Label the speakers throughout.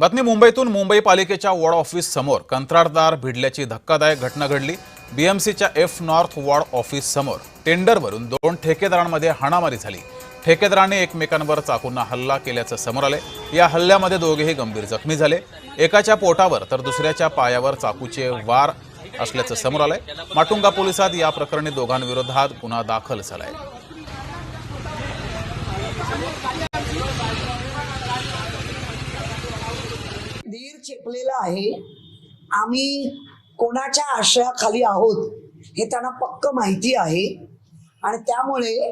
Speaker 1: बातमी मुंबईतून. मुंबई पालिकेच्या वॉर्ड ऑफिस समोर कंत्राटदार भिडल्याची धक्कादायक घटना घडली. बीएमसीच्या एफ नॉर्थ वॉर्ड ऑफिस समोर टेंडरवरून 2 ठेकेदारांमध्ये हाणामारी झाली. ठेकेदारांनी एकमेकांवर चाकूंना हल्ला केल्याचं समोर आले. या हल्ल्यामध्ये दोघेही गंभीर जखमी झाले. एकाच्या पोटावर तर दुसऱ्याच्या पायावर चाकूचे वार असल्याचं समोर आलंय. माटुंगा पोलिसात या प्रकरणी दोघांविरोधात गुन्हा दाखल झालाय.
Speaker 2: धीर चेपलेला आहे. आम्ही कोणाच्या आश्रयाखाली आहोत हे त्यांना पक्क माहिती आहे आणि त्यामुळे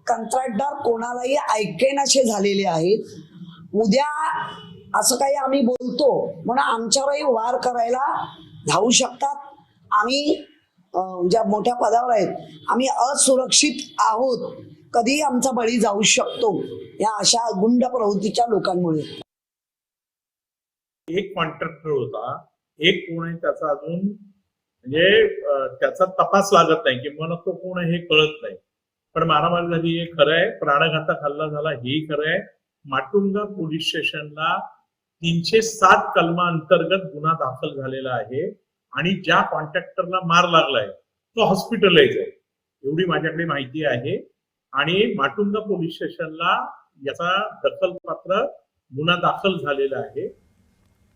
Speaker 2: कंत्राटदार कोणालाही ऐकेनासे झालेले आहेत. उद्या असं काही आम्ही बोलतो म्हणून आमच्यावरही वार करायला धावू शकतात. आम्ही ज्या मोठ्या पदावर आहेत आम्ही असुरक्षित आहोत. कधीही आमचा बळी जाऊ शकतो या अशा गुंड प्रवृत्तीच्या लोकांमुळे.
Speaker 3: एक कॉन्ट्रॅक्टर होता, एक कोण आहे त्याचा अजून म्हणजे त्याचा तपास लागत नाही की मला तो कोण आहे हे कळत नाही. पण मारामारी झाली हे खरं आहे, प्राणघातक हल्ला झाला हेही खरं आहे. माटुंगा पोलीस स्टेशनला 307 कलमा अंतर्गत गुन्हा दाखल झालेला आहे आणि ज्या कॉन्ट्रॅक्टरला मार लागलाय तो हॉस्पिटलाइज आहे एवढी माझ्याकडे माहिती आहे. आणि माटुंगा पोलीस स्टेशनला याचा दखलपात्र गुन्हा दाखल झालेला आहे.